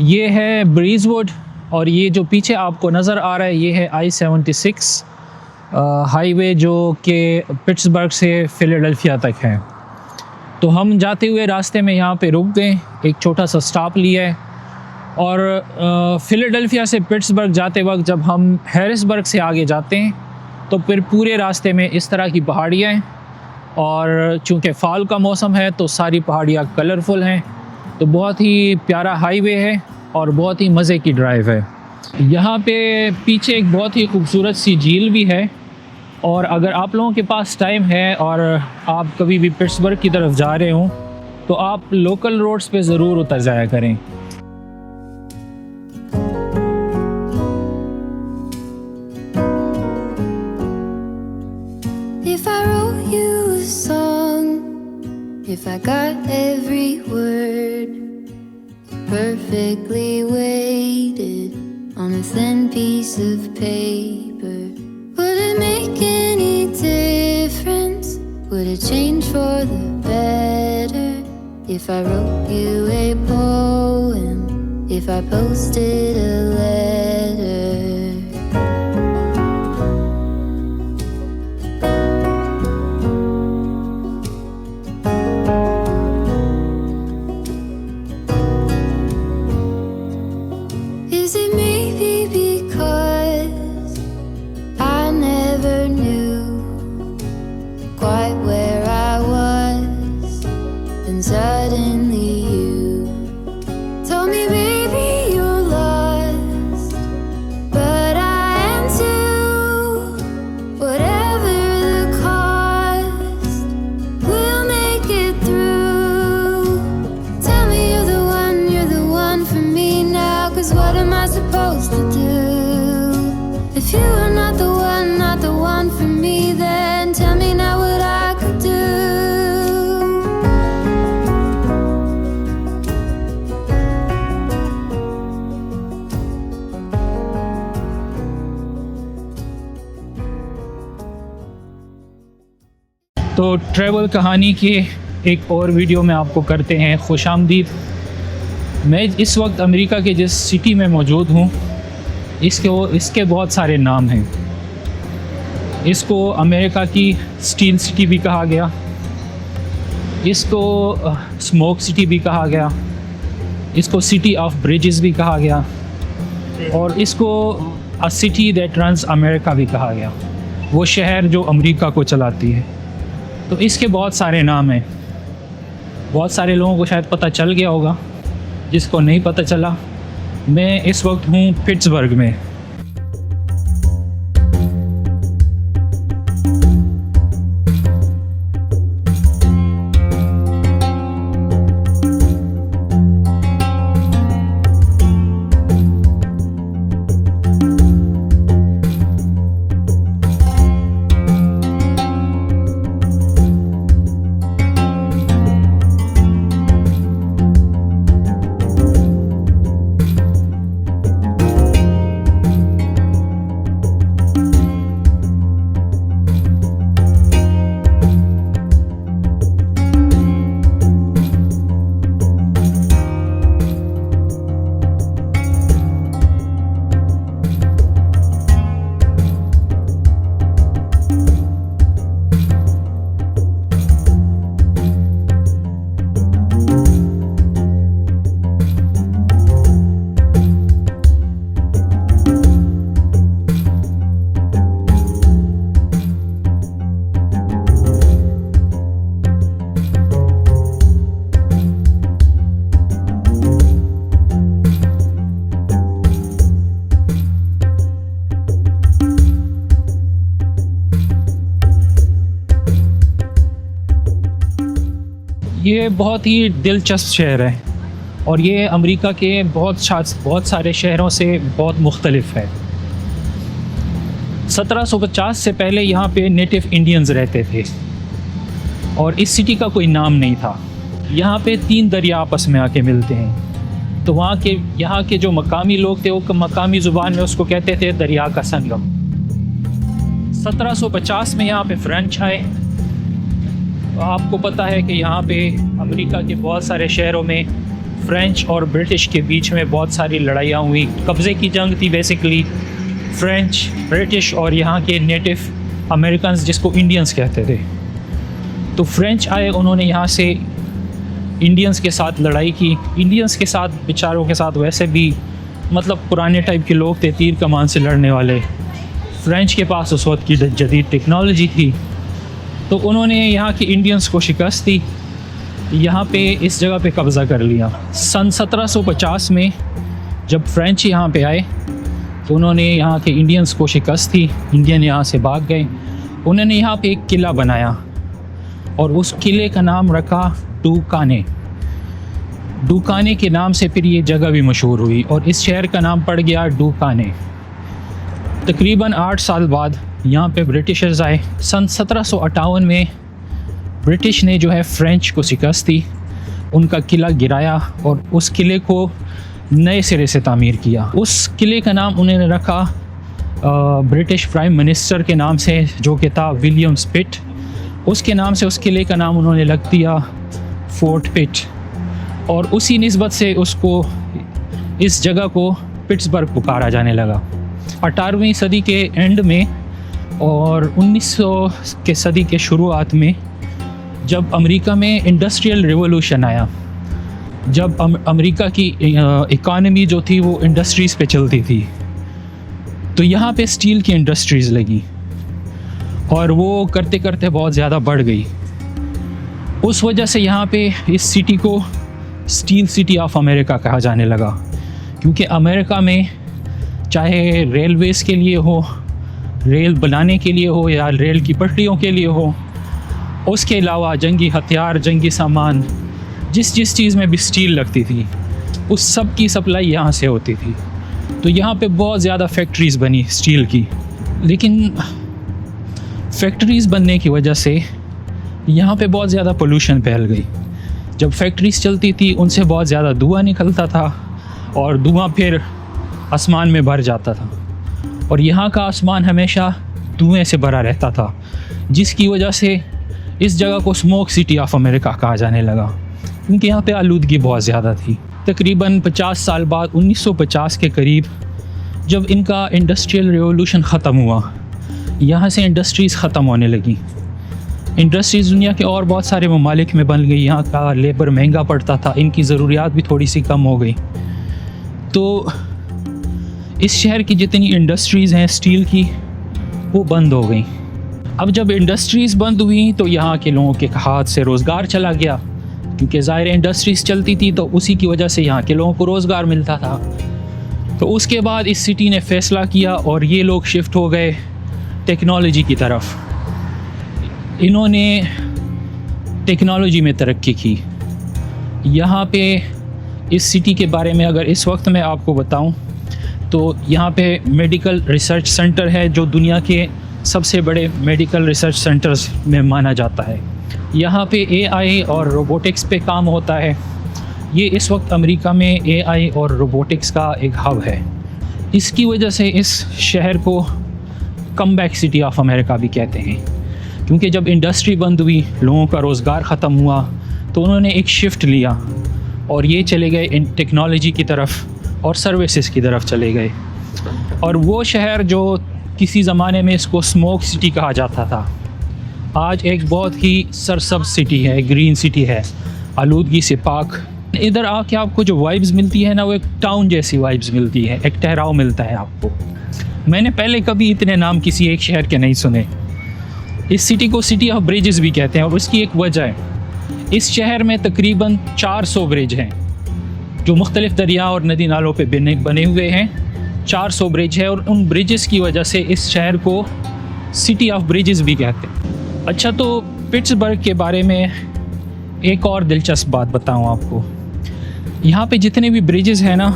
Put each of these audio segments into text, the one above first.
ये है ब्रीजवुड और ये जो पीछे आपको नज़र आ रहा है ये है I-76 हाईवे जो कि पिट्सबर्ग से फ़िलाडेल्फिया तक है। तो हम जाते हुए रास्ते में यहाँ पे रुक गए, एक छोटा सा स्टॉप लिया है और फ़िलाडेल्फिया से पिट्सबर्ग जाते वक्त जब हम हैरिसबर्ग से आगे जाते हैं तो फिर पूरे रास्ते में इस तरह की पहाड़ियाँ हैं और चूँकि फ़ॉल का मौसम है तो सारी पहाड़ियाँ कलरफुल हैं। तो बहुत ही प्यारा हाईवे है और बहुत ही मज़े की ड्राइव है। यहाँ पे पीछे एक बहुत ही खूबसूरत सी झील भी है और अगर आप लोगों के पास टाइम है और आप कभी भी पिट्सबर्ग की तरफ जा रहे हों तो आप लोकल रोड्स पे ज़रूर उतर जाया करें। If I wrote you a song, if I got every word perfectly weighted on a thin piece of paper, would it make any difference? Would it change for the better? If I wrote you a poem, if I posted a letter? Is it maybe because I never knew quite where I was, then suddenly you told me, baby, you're lost, but I am too. Whatever the cost, we'll make it through. Tell me you're the one for me now, 'cause what am I supposed to do? If you are not the one for me, then tell me now what I could do. तो travel कहानी के एक और video में आपको करते हैं खुशामदीद। मैं इस वक्त अमेरिका के जिस सिटी में मौजूद हूँ इसके बहुत सारे नाम हैं। इसको अमेरिका की स्टील सिटी भी कहा गया, इसको स्मोक सिटी भी कहा गया, इसको सिटी ऑफ ब्रिजेस भी कहा गया और इसको अ सिटी दैट रन्स अमेरिका भी कहा गया, वो शहर जो अमेरिका को चलाती है। तो इसके बहुत सारे नाम हैं। बहुत सारे लोगों को शायद पता चल गया होगा, जिसको नहीं पता चला, मैं इस वक्त हूँ पिट्सबर्ग में। ये बहुत ही दिलचस्प शहर है और ये अमेरिका के बहुत सारे शहरों से बहुत मुख्तलिफ है। 1750 से पहले यहाँ पे नेटिव इंडियंस रहते थे और इस सिटी का कोई नाम नहीं था। यहाँ पे 3 दरिया आपस में आके मिलते हैं, तो यहाँ के जो मकामी लोग थे वो मकामी ज़ुबान में उसको कहते थे दरिया का संगम। 1750 में यहाँ पे फ्रेंच आए। आपको पता है कि यहाँ पे अमेरिका के बहुत सारे शहरों में फ्रेंच और ब्रिटिश के बीच में बहुत सारी लड़ाइयाँ हुई, कब्ज़े की जंग थी बेसिकली। फ्रेंच, ब्रिटिश और यहाँ के नेटिव अमेरिकन्स जिसको इंडियंस कहते थे। तो फ्रेंच आए, उन्होंने यहाँ से इंडियंस के साथ लड़ाई की। इंडियंस के साथ, बेचारों के साथ वैसे भी मतलब पुराने टाइप के लोग थे, तीर कमान से लड़ने वाले। फ्रेंच के पास उस वक्त की जदीद टेक्नोलॉजी थी, तो उन्होंने यहाँ के इंडियंस को शिकस्त दी, यहाँ पे इस जगह पे कब्ज़ा कर लिया। सन 1750 में जब फ्रेंच यहाँ पे आए तो उन्होंने यहाँ के इंडियंस को शिकस्त दी, इंडियन यहाँ से भाग गए। उन्होंने यहाँ पे एक किला बनाया और उस किले का नाम रखा डूकाने। डूकाने के नाम से फिर ये जगह भी मशहूर हुई और इस शहर का नाम पड़ गया डूकाने। तकरीबन 8 साल बाद यहाँ पे ब्रिटिशर्स आए। सन 1758 में ब्रिटिश ने जो है फ्रेंच को शिकस्त दी, उनका किला गिराया और उस किले को नए सिरे से तामीर किया। उस किले का नाम उन्होंने रखा ब्रिटिश प्राइम मिनिस्टर के नाम से, जो कि था विलियम पिट। उसके नाम से उस किले का नाम उन्होंने रख दिया फोर्ट पिट, और उसी निस्बत से उसको, इस जगह को पिट्सबर्ग पुकारा जाने लगा। 18वीं सदी के एंड में और 1900 के सदी के शुरुआत में जब अमेरिका में इंडस्ट्रियल रिवॉल्यूशन आया, जब अमेरिका की इकॉनमी जो थी वो इंडस्ट्रीज़ पे चलती थी, तो यहाँ पे स्टील की इंडस्ट्रीज़ लगी और वो करते करते बहुत ज़्यादा बढ़ गई। उस वजह से यहाँ पे इस सिटी को स्टील सिटी ऑफ अमेरिका कहा जाने लगा, क्योंकि अमेरिका में चाहे रेलवेज़ के लिए हो, रेल बनाने के लिए हो या रेल की पटरियों के लिए हो, उसके अलावा जंगी हथियार, जंगी सामान, जिस चीज़ में भी स्टील लगती थी उस सब की सप्लाई यहाँ से होती थी। तो यहाँ पे बहुत ज़्यादा फैक्ट्रीज़ बनी स्टील की, लेकिन फैक्ट्रीज़ बनने की वजह से यहाँ पे बहुत ज़्यादा पोल्यूशन फैल गई। जब फैक्ट्रीज़ चलती थी उनसे बहुत ज़्यादा धुआं निकलता था और धुआं फिर आसमान में भर जाता था, और यहाँ का आसमान हमेशा धुएं से भरा रहता था, जिसकी वजह से इस जगह को स्मोक सिटी ऑफ अमेरिका कहा जाने लगा, क्योंकि यहाँ पे आलूदगी बहुत ज़्यादा थी। तकरीबन 50 साल बाद 1950 के करीब जब इनका इंडस्ट्रियल रिवॉल्यूशन ख़त्म हुआ, यहाँ से इंडस्ट्रीज़ ख़त्म होने लगी। इंडस्ट्रीज़ दुनिया के और बहुत सारे ममालिक में बन गई, यहाँ का लेबर महंगा पड़ता था, इनकी ज़रूरियात भी थोड़ी सी कम हो गई। तो इस शहर की जितनी इंडस्ट्रीज़ हैं स्टील की, वो बंद हो गई। अब जब इंडस्ट्रीज़ बंद हुई तो यहाँ के लोगों के हाथ से रोज़गार चला गया, क्योंकि ज़ाहिर इंडस्ट्रीज़ चलती थी तो उसी की वजह से यहाँ के लोगों को रोज़गार मिलता था। तो उसके बाद इस सिटी ने फ़ैसला किया और ये लोग शिफ्ट हो गए टेक्नोलॉजी की तरफ। इन्होंने टेक्नोलॉजी में तरक्की की। यहाँ पे इस सिटी के बारे में अगर इस वक्त मैं आपको बताऊं तो यहाँ पे मेडिकल रिसर्च सेंटर है, जो दुनिया के सबसे बड़े मेडिकल रिसर्च सेंटर्स में माना जाता है। यहाँ पे AI और रोबोटिक्स पे काम होता है। ये इस वक्त अमेरिका में AI और रोबोटिक्स का एक हब है। इसकी वजह से इस शहर को कमबैक सिटी ऑफ अमेरिका भी कहते हैं, क्योंकि जब इंडस्ट्री बंद हुई, लोगों का रोज़गार ख़त्म हुआ, तो उन्होंने एक शिफ्ट लिया और ये चले गए इन टेक्नोलॉजी की तरफ और सर्विसेज की तरफ चले गए। और वो शहर जो किसी ज़माने में इसको स्मोक सिटी कहा जाता था, आज एक बहुत ही सरसब्ज़ सिटी है, ग्रीन सिटी है, आलूदगी से पाक। इधर आके आपको जो वाइब्स मिलती है ना, वो एक टाउन जैसी वाइब्स मिलती है, एक ठहराव मिलता है आपको। मैंने पहले कभी इतने नाम किसी एक शहर के नहीं सुने। इस सिटी को सिटी ऑफ ब्रिजेस भी कहते हैं और उसकी एक वजह है। इस शहर में तकरीबन 400 ब्रिज हैं जो मुख्तलिफ़ दरिया और नदी नालों पे बने हुए हैं। 400 ब्रिज है और उन ब्रिजेस की वजह से इस शहर को सिटी ऑफ ब्रिजेस भी कहते हैं। अच्छा, तो पिट्सबर्ग के बारे में एक और दिलचस्प बात बताऊं आपको। यहाँ पे जितने भी ब्रिजेस हैं ना,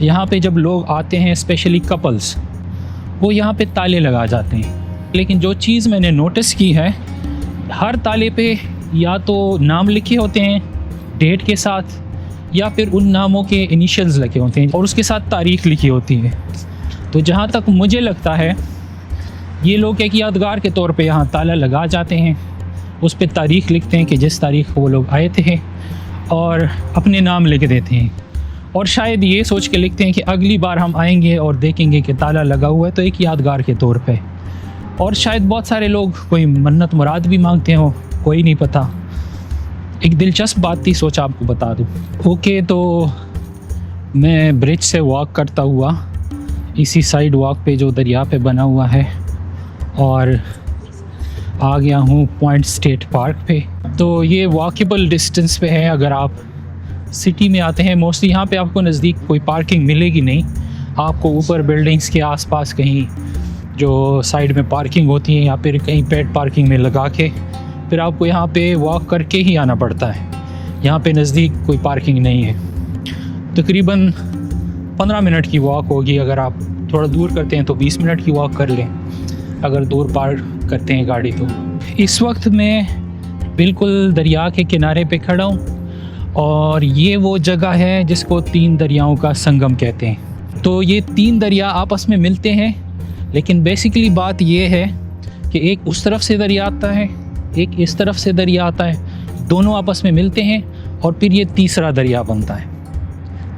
यहाँ पे जब लोग आते हैं, स्पेशली कपल्स, वो यहाँ पे ताले लगा जाते हैं। लेकिन जो चीज़ मैंने नोटिस की है, हर ताले पे या तो नाम लिखे होते हैं डेट के साथ, या फिर उन नामों के इनिशियल्स लिखे होते हैं और उसके साथ तारीख़ लिखी होती है। तो जहाँ तक मुझे लगता है, ये लोग एक यादगार के तौर पे यहाँ ताला लगा जाते हैं, उस पर तारीख़ लिखते हैं कि जिस तारीख़ को वो लोग आए थे, और अपने नाम लिख देते हैं, और शायद ये सोच के लिखते हैं कि अगली बार हम आएंगे और देखेंगे कि ताला लगा हुआ है, तो एक यादगार के तौर पे। और शायद बहुत सारे लोग कोई मन्नत मुराद भी मांगते हो, कोई नहीं पता। एक दिलचस्प बात थी, सोचा आपको बता दूँ। ओके, तो मैं ब्रिज से वॉक करता हुआ इसी साइड वॉक पे जो दरिया पे बना हुआ है, और आ गया हूँ पॉइंट स्टेट पार्क पे। तो ये वॉकेबल डिस्टेंस पे है। अगर आप सिटी में आते हैं, मोस्टली यहाँ पे आपको नज़दीक कोई पार्किंग मिलेगी नहीं, आपको ऊपर बिल्डिंग्स के आसपास कहीं जो साइड में पार्किंग होती है या फिर कहीं पेड पार्किंग में लगा के फिर आपको यहाँ पे वॉक करके ही आना पड़ता है। यहाँ पे नज़दीक कोई पार्किंग नहीं है। तकरीबन 15 मिनट की वॉक होगी। अगर आप थोड़ा दूर करते हैं तो 20 मिनट की वॉक कर लें, अगर दूर पार्क करते हैं गाड़ी तो। इस वक्त मैं बिल्कुल दरिया के किनारे पे खड़ा हूँ, और ये वो जगह है जिसको 3 दरियाओं का संगम कहते हैं। तो ये 3 दरिया आपस में मिलते हैं, लेकिन बेसिकली बात ये है कि एक उस तरफ से दरिया आता है, एक इस तरफ से दरिया आता है, दोनों आपस में मिलते हैं और फिर ये तीसरा दरिया बनता है।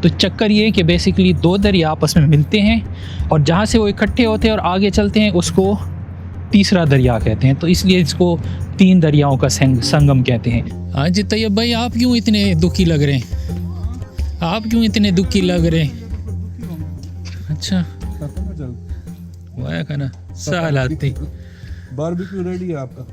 तो चक्कर ये है कि बेसिकली 2 दरिया आपस में मिलते हैं, और जहाँ से वो इकट्ठे होते हैं और आगे चलते हैं उसको तीसरा दरिया कहते हैं। तो इसलिए इसको 3 दरियाओं का संगम कहते हैं। हाँ जी तैयब भाई, आप क्यों इतने दुखी लग रहे हैं? आप क्यों इतने दुखी लग रहे हैं? अच्छा, वाह खाना साल आती। बारबेक्यू रेडी है आपका।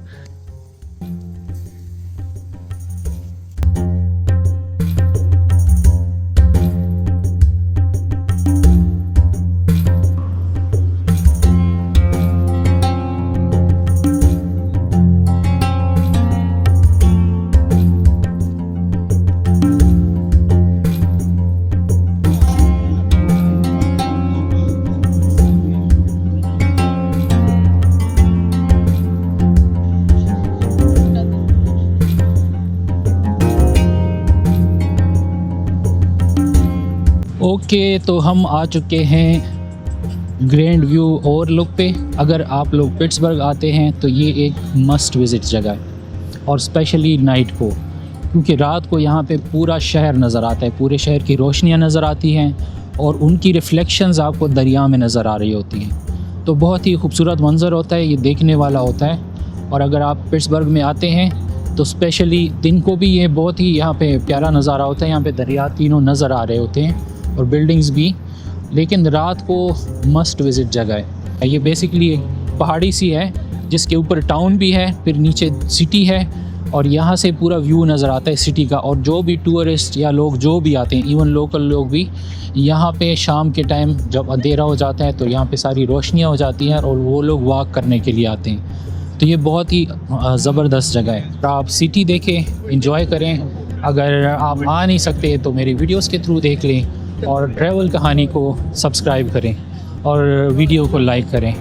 ओके, तो हम आ चुके हैं ग्रैंड व्यू ओवरलुक पे। अगर आप लोग पिट्सबर्ग आते हैं तो ये एक मस्ट विज़िट जगह है, और स्पेशली नाइट को, क्योंकि रात को यहाँ पे पूरा शहर नज़र आता है, पूरे शहर की रोशनियाँ नज़र आती हैं और उनकी रिफ्लेक्शंस आपको दरिया में नज़र आ रही होती हैं। तो बहुत ही खूबसूरत मंज़र होता है, ये देखने वाला होता है। और अगर आप पिट्सबर्ग में आते हैं तो स्पेशली दिन को भी ये बहुत ही यहाँ पे प्यारा नज़ारा होता है। यहाँ पे दरिया तीनों नज़र आ रहे होते हैं और बिल्डिंग्स भी, लेकिन रात को मस्ट विज़िट जगह है। ये बेसिकली एक पहाड़ी सी है जिसके ऊपर टाउन भी है, फिर नीचे सिटी है, और यहाँ से पूरा व्यू नज़र आता है सिटी का। और जो भी टूरिस्ट या लोग जो भी आते हैं, इवन लोकल लोग भी, यहाँ पे शाम के टाइम जब अंधेरा हो जाता है तो यहाँ पे सारी रोशनियाँ हो जाती हैं और वो लोग वॉक करने के लिए आते हैं। तो ये बहुत ही ज़बरदस्त जगह है। आप सिटी देखें, इंजॉय करें। अगर आप आ नहीं सकते तो मेरी वीडियोज़ के थ्रू देख लें, और ट्रैवल कहानी को सब्सक्राइब करें और वीडियो को लाइक करें।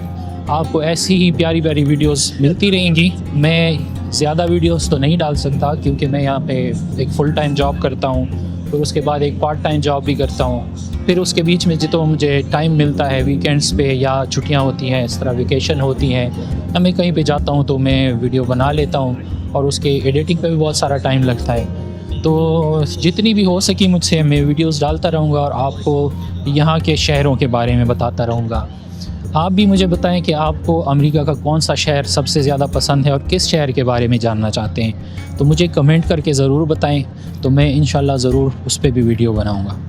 आपको ऐसी ही प्यारी प्यारी वीडियोस मिलती रहेंगी। मैं ज़्यादा वीडियोस तो नहीं डाल सकता क्योंकि मैं यहाँ पे एक फुल टाइम जॉब करता हूँ, फिर उसके बाद एक पार्ट टाइम जॉब भी करता हूँ, फिर उसके बीच में जितना मुझे टाइम मिलता है वीकेंड्स पे या छुट्टियाँ होती हैं, इस तरह वेकेशन होती हैं, या मैं कहीं पे जाता हूँ तो मैं वीडियो बना लेता हूँ, और उसके एडिटिंग पे भी बहुत सारा टाइम लगता है। तो जितनी भी हो सकी मुझसे मैं वीडियोस डालता रहूँगा और आपको यहाँ के शहरों के बारे में बताता रहूँगा। आप भी मुझे बताएं कि आपको अमेरिका का कौन सा शहर सबसे ज़्यादा पसंद है और किस शहर के बारे में जानना चाहते हैं। तो मुझे कमेंट करके ज़रूर बताएं, तो मैं इंशाल्लाह ज़रूर उस पर भी वीडियो बनाऊँगा।